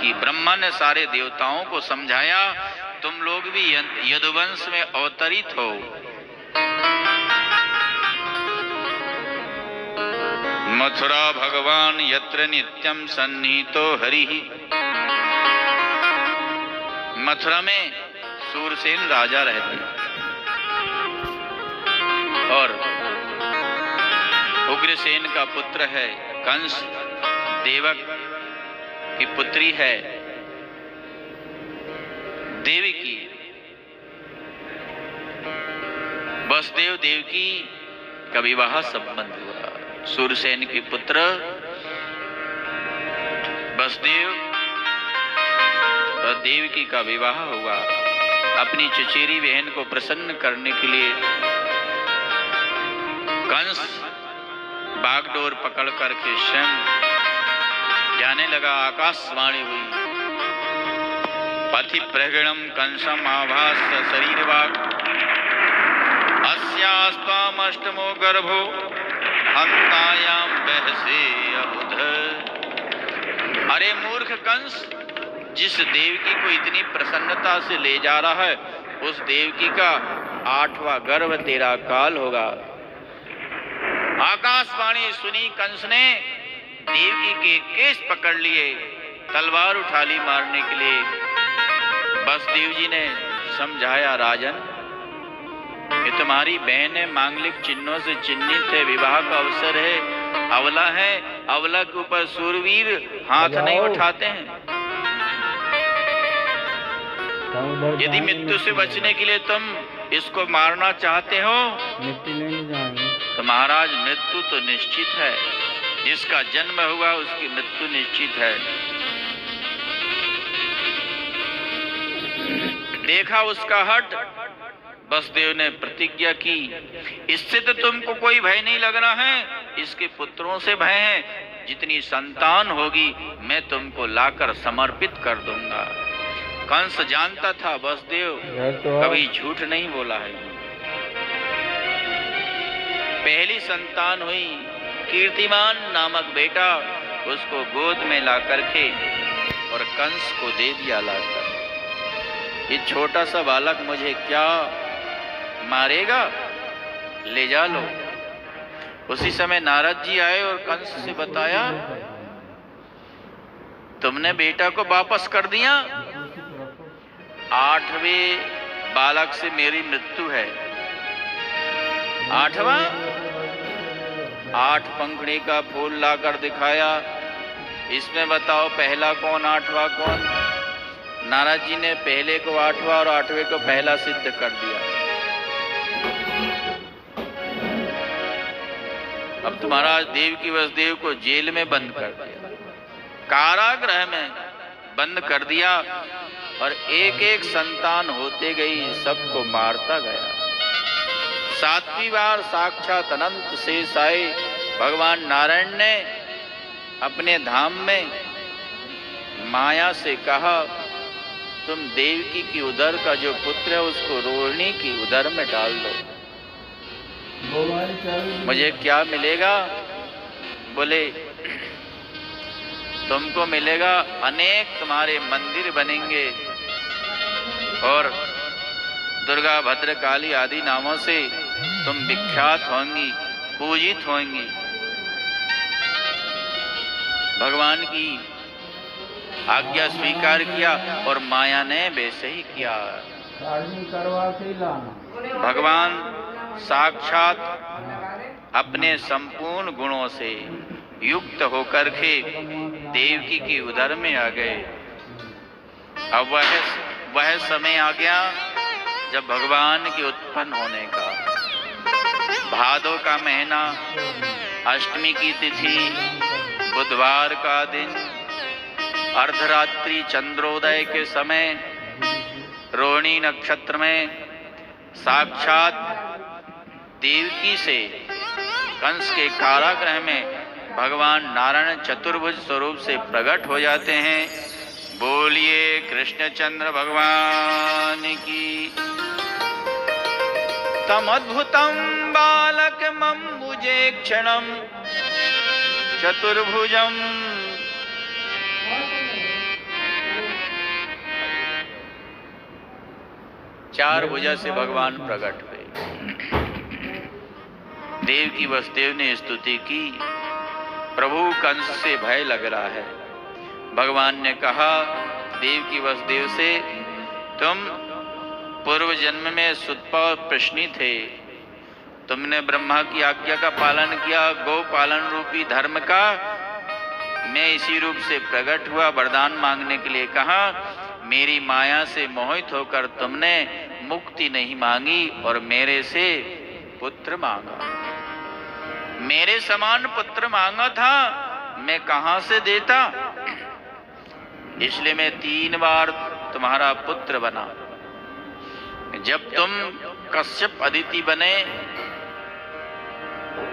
की। ब्रह्मा ने सारे देवताओं को समझाया, तुम लोग भी यदुवंश में अवतरित हो। मथुरा भगवान यत्र नित्यम सन्निहितो हरिः। मथुरा में सूरसेन राजा रहते और उग्रसेन का पुत्र है कंस, देवक की पुत्री है देवकी। वसुदेव देवकी का विवाह संबंध हुआ। सूरसेन के पुत्र वसुदेव और देवकी का विवाह हुआ। अपनी चचेरी बहन को प्रसन्न करने के लिए कंस बागडोर पकड़ करके स्वयं जाने लगा। आकाशवाणी हुई, पथि प्रगणम कंसम आभास शरीरवाग अस्यास्त्वामष्टमो गर्भो हंतायाम बहसे अबुध। अरे मूर्ख कंस, जिस देवकी को इतनी प्रसन्नता से ले जा रहा है, उस देवकी का 8वां गर्भ तेरा काल होगा। आकाशवाणी सुनी कंस ने देवकी के केस पकड़ लिए, तलवार उठा ली मारने के लिए। वसुदेव जी ने समझाया, राजन ये तुम्हारी बहन है, मांगलिक चिन्हों से चिन्हित है, विवाह का अवसर है, अवला है, अवला के ऊपर सूरवीर हाथ नहीं उठाते हैं। यदि मृत्यु से बचने के लिए तुम इसको मारना चाहते हो तो महाराज मृत्यु तो निश्चित है, जिसका जन्म हुआ उसकी मृत्यु निश्चित है। देखा उसका हट, वसुदेव ने प्रतिज्ञा की, इससे तो तुमको कोई भय नहीं लगना है, इसके पुत्रों से भय है। जितनी संतान होगी मैं तुमको लाकर समर्पित कर दूंगा। कंस जानता था वसुदेव कभी झूठ नहीं बोला है। पहली संतान हुई, कीर्तिमान नामक बेटा, उसको गोद में ला करके और कंस को दे दिया लाकर। ये छोटा सा बालक मुझे क्या मारेगा, ले जा लो। उसी समय नारद जी आए और कंस से बताया, तुमने बेटा को वापस कर दिया, 8वें बालक से मेरी मृत्यु है। 8वां 8 पंखुड़ी का फूल लाकर दिखाया, इसमें बताओ पहला कौन 8वां कौन। नारद जी ने पहले को 8वां और 8वें को पहला सिद्ध कर दिया। अब तुम्हारा देवकी वसुदेव को जेल में बंद कर दिया, कारागृह में बंद कर दिया और एक एक संतान होते गई, सबको मारता गया। 7वीं बार साक्षात अनंत शेष आए। भगवान नारायण ने अपने धाम में माया से कहा, तुम देवकी की उदर का जो पुत्र है उसको रोहिणी की उदर में डाल दो, मुझे क्या मिलेगा। बोले तुमको मिलेगा अनेक, तुम्हारे मंदिर बनेंगे और दुर्गा भद्र काली आदि नामों से तुम विख्यात होंगी, पूजित होंगी। भगवान की आज्ञा स्वीकार किया और माया ने वैसे ही किया। भगवान साक्षात अपने संपूर्ण गुणों से युक्त होकर के देवकी की उदर में आ गए। अब वह समय आ गया जब भगवान के उत्पन्न होने का। भादो का महीना, अष्टमी की तिथि, बुधवार का दिन, अर्धरात्रि चंद्रोदय के समय रोहिणी नक्षत्र में साक्षात देवकी से कंस के कारागृह में भगवान नारायण चतुर्भुज स्वरूप से प्रकट हो जाते हैं। बोलिए कृष्णचंद्र भगवान की। तम अद्भुतम बालकमंबुजे क्षणम चतुर्भुजम चार भुजा से भगवान प्रकट हुए। देवकी वसुदेव ने स्तुति की, प्रभु कंस से भय लग रहा है। भगवान ने कहा देवकी वसुदेव से, तुम पूर्व जन्म में सुतपा और प्रश्नी थे, तुमने ब्रह्मा की आज्ञा का पालन किया, गौ पालन रूपी धर्म का। मैं इसी रूप से प्रकट हुआ, वरदान मांगने के लिए कहा। मेरी माया से मोहित होकर तुमने मुक्ति नहीं मांगी और मेरे से पुत्र मांगा। मेरे समान पुत्र मांगा था, मैं कहां से देता, इसलिए मैं 3 बार तुम्हारा पुत्र बना। जब तुम कश्यप अदिति बने,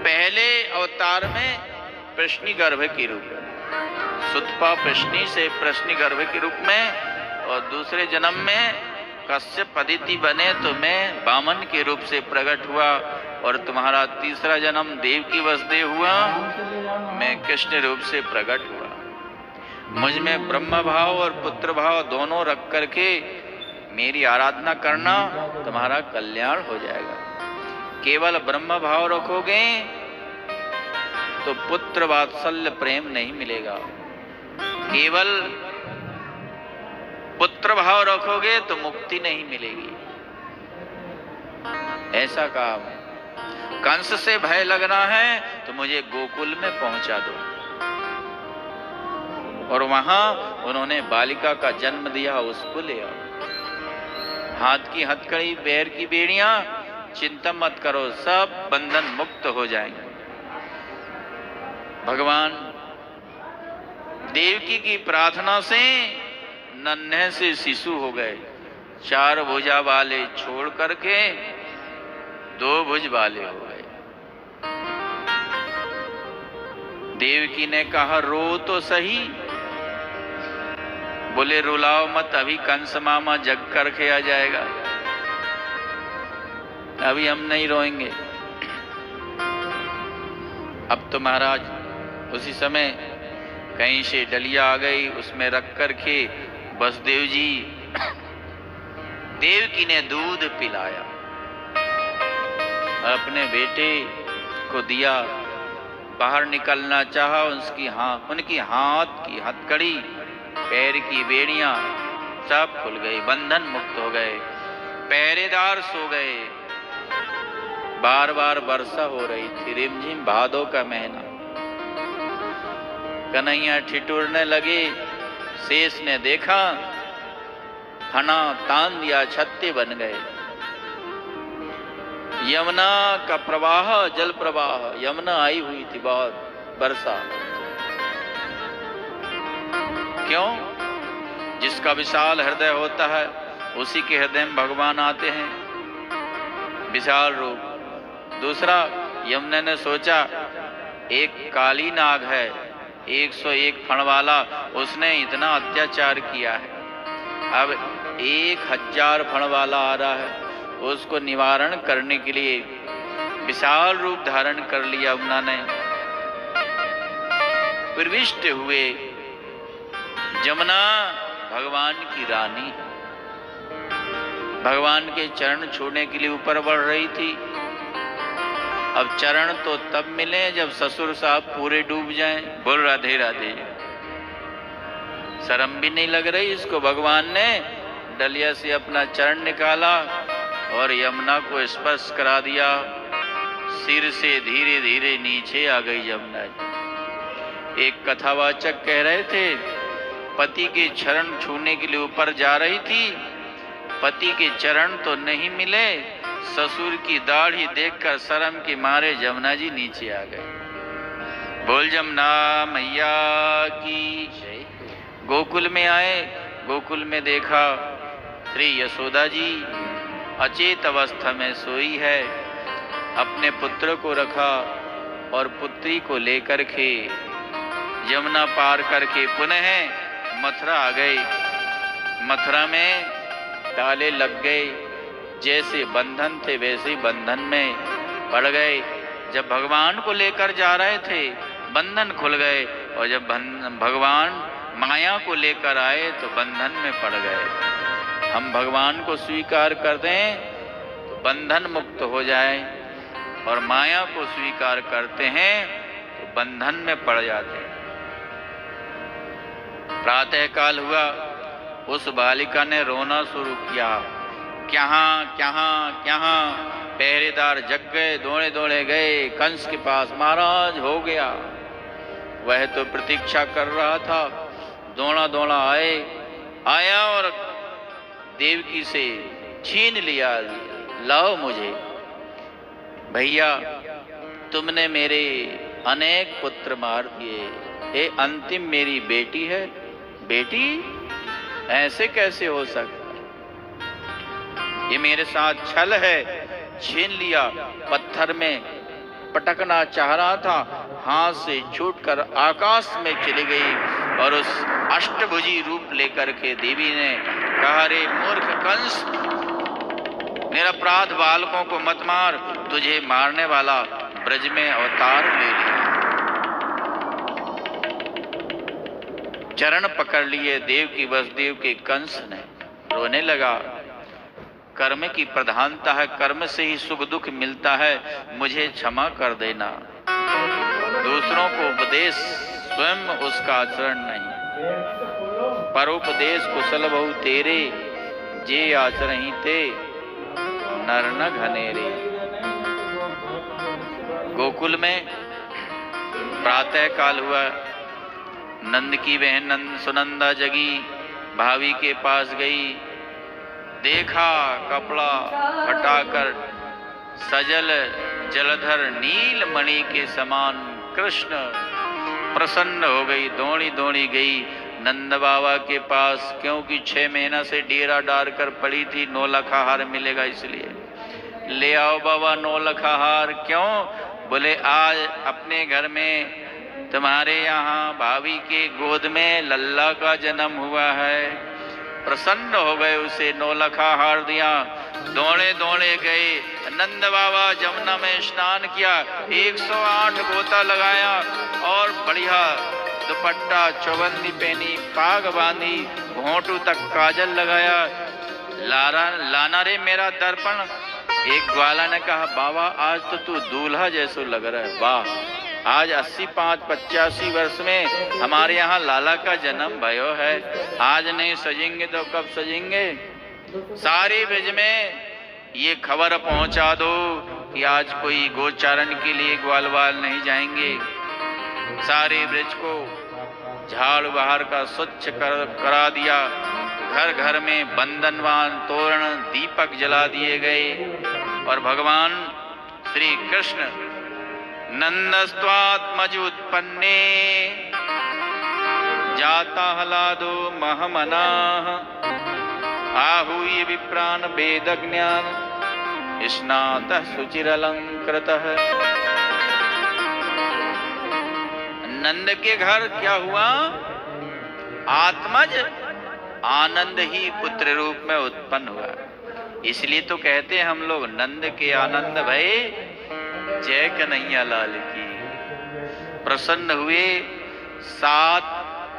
पहले अवतार में प्रश्नी गर्भ के रूप में, सुतपा प्रश्नी से प्रश्नी गर्भ के रूप में, और दूसरे जन्म में कश्यप अदिति बने तो मैं वामन के रूप से प्रकट हुआ, और तुम्हारा तीसरा जन्म देवकी वसुदेव हुआ, मैं कृष्ण रूप से प्रकट हुआ। मुझ में ब्रह्म भाव और पुत्र भाव दोनों रख करके मेरी आराधना करना, तुम्हारा कल्याण हो जाएगा। केवल ब्रह्म भाव रखोगे तो पुत्र वात्सल्य प्रेम नहीं मिलेगा, केवल पुत्र भाव रखोगे तो मुक्ति नहीं मिलेगी। ऐसा काम, कंस से भय लग रहा है तो मुझे गोकुल में पहुंचा दो। और वहां उन्होंने बालिका का जन्म दिया, उसको ले आओ। हाथ की हथकड़ी, पैर की बेड़ियां, चिंता मत करो, सब बंधन मुक्त हो जाएंगे। भगवान देवकी की प्रार्थना से नन्हे से शिशु हो गए। 4 भुजा वाले छोड़ करके 2 भुज वाले हो गए। देवकी ने कहा, रो तो सही। बोले, रुलाओ मत, अभी कंस मामा जग करके आ जाएगा, अभी हम नहीं रोएंगे। अब तो महाराज उसी समय कहीं से डलिया आ गई, उसमें रख करके वसुदेव जी, देवकी ने दूध पिलाया, अपने बेटे को दिया। बाहर निकलना चाहा, उनकी हाथ की हथकड़ी, पैर की बेड़ियां सब खुल गई, बंधन मुक्त हो गए, पहरेदार सो गए। बार बार वर्षा हो रही थी, रिमझिम भादों का महीना। कन्हैया ठिठुरने लगे। शेष ने देखा, फना तान दिया, छत्ते बन गए। यमुना का प्रवाह, जल प्रवाह, यमुना आई हुई थी, बहुत वर्षा। क्यों? जिसका विशाल हृदय होता है उसी के हृदय में भगवान आते हैं, विशाल रूप। दूसरा, यमुना ने सोचा एक काली नाग है, 101 फण वाला, उसने इतना अत्याचार किया है, अब 1000 फण वाला आ रहा है, उसको निवारण करने के लिए विशाल रूप धारण कर लिया। यमुना ने प्रविष्ट हुए। यमुना भगवान की रानी है, भगवान के चरण छूने के लिए ऊपर बढ़ रही थी। अब चरण तो तब मिले जब ससुर साहब पूरे डूब जाएं। बोल राधे राधे। शर्म भी नहीं लग रही इसको। भगवान ने डलिया से अपना चरण निकाला और यमुना को स्पर्श करा दिया। सिर से धीरे धीरे नीचे आ गई यमुना। एक कथावाचक कह रहे थे, पति के चरण छूने के लिए ऊपर जा रही थी, पति के चरण तो नहीं मिले, ससुर की दाढ़ी देखकर शर्म के मारे यमुना जी नीचे आ गए। बोल यमुना मैया की जय। गोकुल में आए। गोकुल में देखा श्री यशोदा जी अचेत अवस्था में सोई है। अपने पुत्र को रखा और पुत्री को लेकर के यमुना पार करके पुनः मथुरा आ गई। मथुरा में ताले लग गए, जैसे बंधन थे वैसे ही बंधन में पड़ गए। जब भगवान को लेकर जा रहे थे बंधन खुल गए, और जब भगवान माया को लेकर आए तो बंधन में पड़ गए। हम भगवान को स्वीकार कर दें तो बंधन मुक्त हो जाए, और माया को स्वीकार करते हैं तो बंधन में पड़ जाते हैं। प्रातः काल हुआ, उस बालिका ने रोना शुरू किया, क्या क्या। पहरेदार जग गए, दौड़े दौड़े गए कंस के पास, महाराज हो गया। वह तो प्रतीक्षा कर रहा था, दौड़ा दौड़ा आया और देवकी से छीन लिया, लाओ मुझे। भैया तुमने मेरे अनेक पुत्र मार दिए, ये अंतिम मेरी बेटी है। बेटी? ऐसे कैसे हो सकता? ये मेरे साथ छल है। छीन लिया, पत्थर में पटकना चाह रहा था, हाथ से छूटकर आकाश में चली गई, और उस अष्टभुजी रूप लेकर के देवी ने कहा, रे मूर्ख कंस, निरपराध बालकों को मत मार, तुझे मारने वाला ब्रज में अवतार ले लिया। चरण पकड़ लिए देवकी वसुदेव के कंस ने, रोने लगा। कर्म की प्रधानता है, कर्म से ही सुख दुख मिलता है, मुझे क्षमा कर देना। दूसरों को उपदेश, स्वयं उसका आचरण नहीं। परोपदेश कुशल बहु तेरे, जे आचरहि ते नर न घनेरे। गोकुल में प्रातः काल हुआ, नंद की बहन सुनंदा जगी, भाभी के पास गई, देखा कपड़ा हटाकर सजल जलधर नील मणि के समान कृष्ण, प्रसन्न हो गई, दौड़ी दौड़ी गई नंद बाबा के पास, क्योंकि 6 महीना से डेरा डाल कर पड़ी थी, 9 लखा हार मिलेगा इसलिए। ले आओ बाबा 9 लखा हार। क्यों? बोले आज अपने घर में तुम्हारे यहाँ भाभी के गोद में लल्ला का जन्म हुआ है। प्रसन्न हो गए, उसे 9 लखा हार दिया। दौड़े दौड़े गए, नंद बाबा जमुना में स्नान किया, 108 गोता लगाया, और बढ़िया दुपट्टा चौबंदी पहनी, पाग बांधी, घोंटू तक काजल लगाया। लाना रे मेरा दर्पण। एक ग्वाला ने कहा, बाबा आज तो तू दूल्हा जैसो लग रहा है। वाह, आज 85 वर्ष में हमारे यहाँ लाला का जन्म भयो है, आज नहीं सजेंगे तो कब सजेंगे। सारे ब्रज में ये खबर पहुंचा दो कि आज कोई गोचारण के लिए ग्वालवाल नहीं जाएंगे। सारे ब्रज को झाड़ बहार का स्वच्छ करा दिया। घर घर में बंधनवान तोरण दीपक जला दिए गए, और भगवान श्री कृष्ण नंदस्त्वात्मज उत्पन्ने जाता हलादो महमनाः आहूय विप्रान वेद ज्ञान स्नातः शुचिरलंकृतः। नंद के घर क्या हुआ? आत्मज आनंद ही पुत्र रूप में उत्पन्न हुआ। इसलिए तो कहते हैं हम लोग, नंद के आनंद भय जय कन्हैया लाल की। प्रसन्न हुए, 7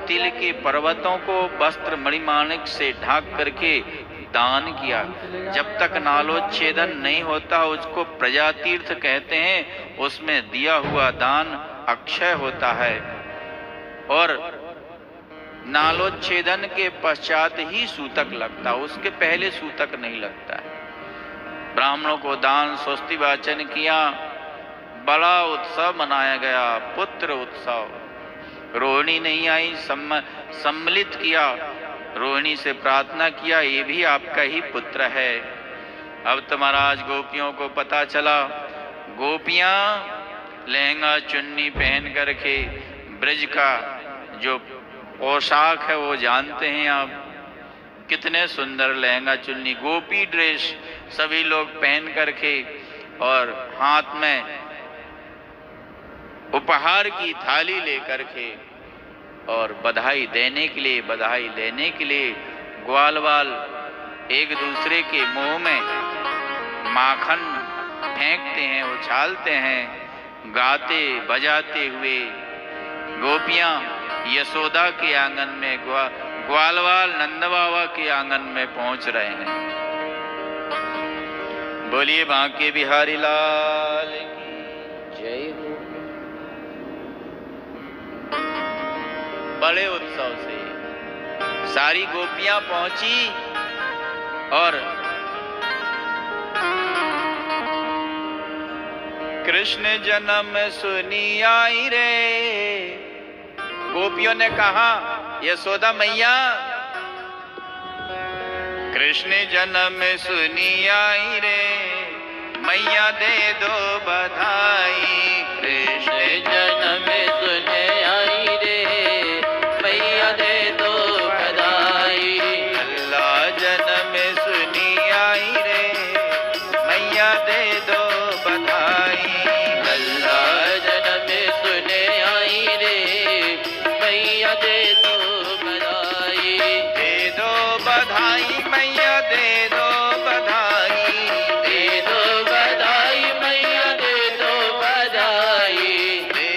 तिल के पर्वतों को वस्त्र मणिमाणिक से ढांक करके दान किया। जब तक नालोच्छेदन नहीं होता उसको प्रजातीर्थ कहते हैं। उसमें दिया हुआ दान अक्षय होता है, और नालोच्छेदन के पश्चात ही सूतक लगता, उसके पहले सूतक नहीं लगता है। ब्राह्मणों को दान स्वस्ति वाचन किया, बड़ा उत्सव मनाया गया, पुत्र उत्सव। रोहिणी नहीं आई, सम्मिलित किया, रोहिणी से प्रार्थना किया, ये भी आपका ही पुत्र है। अब तो महाराज गोपियों को पता चला, गोपियां लहंगा चुन्नी पहन करके ब्रज का जो पोशाक है वो जानते हैं आप, कितने सुंदर लहंगा चुन्नी गोपी ड्रेस सभी लोग पहन करके, और हाथ में उपहार की थाली लेकर के, और बधाई देने के लिए, बधाई लेने के लिए ग्वालवाल एक दूसरे के मुंह में माखन फेंकते हैं, उछालते हैं, गाते बजाते हुए। गोपियां यशोदा के आंगन में ग्वालवाल नंद बाबा के आंगन में पहुंच रहे हैं। बोलिए बांके बिहारी लाल की जय हो। बड़े उत्सव से सारी गोपियां पहुंची और कृष्ण जन्म सुनी आई रे। गोपियों ने कहा यशोदा मैया कृष्ण जन्म सुनी आई रे, मैया दे दो बधाई। कृष्ण जन्म सुने आई रे, मैया दे दो बधाई। अल्लाह जन्म सुनी आई रे, मैया दे दो बधाई। अल्लाह जन्म सुने आई रे, मैया दे दो बधाई। दे दो बधाई मैया दे दो बधाई। दे दो बधाई मैया दे दो बधाई। दे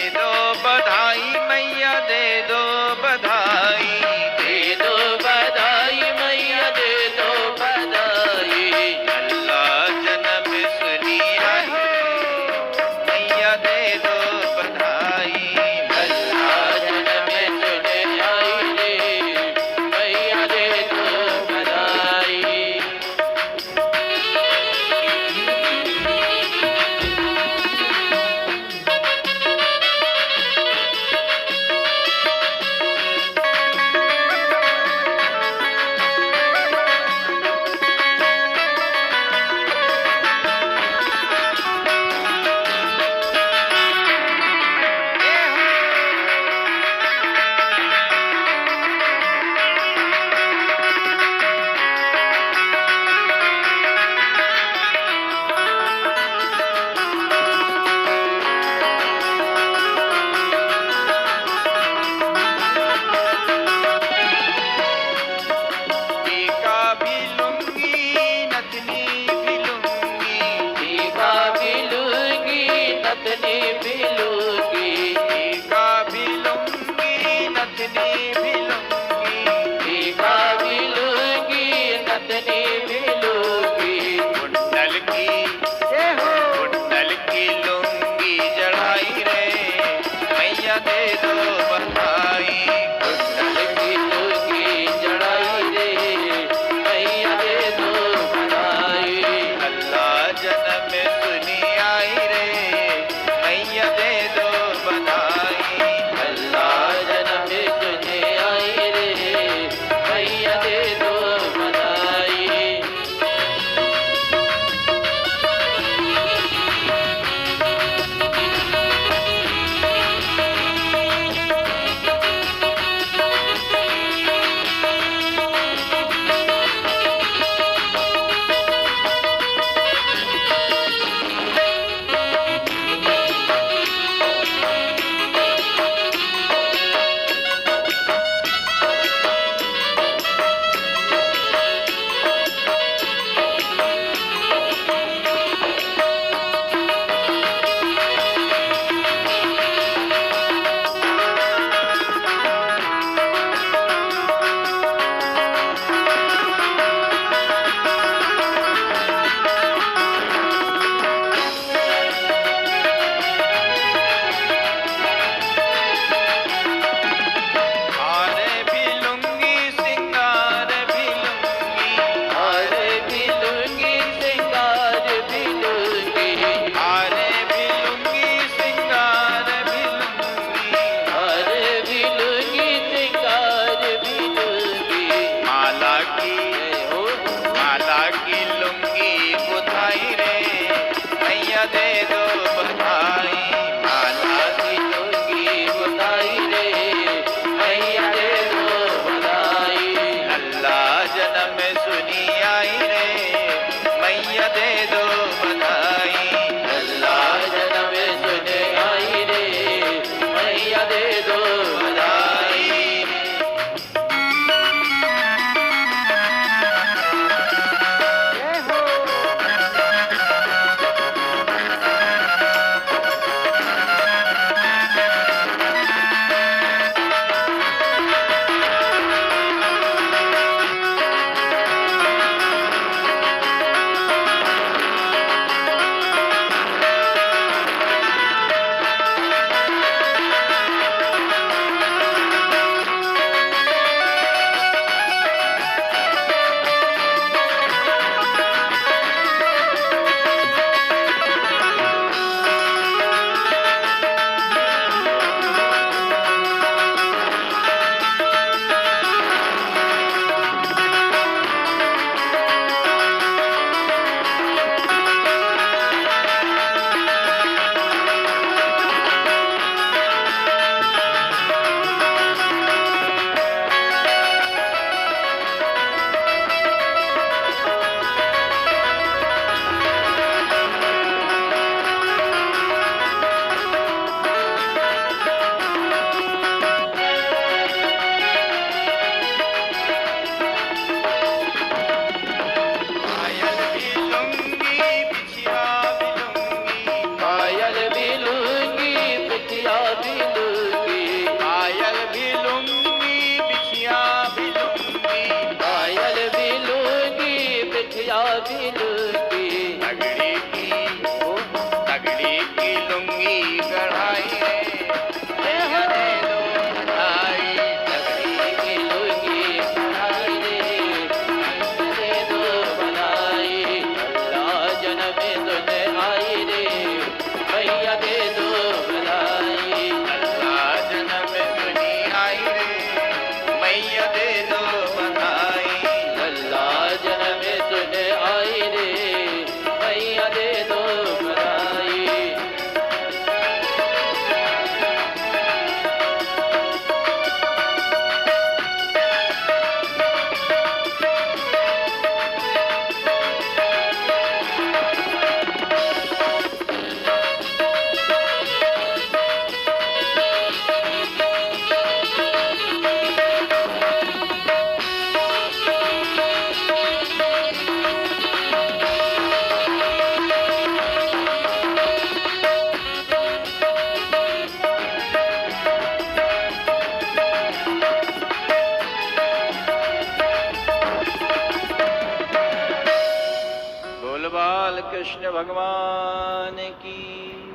भगवान की।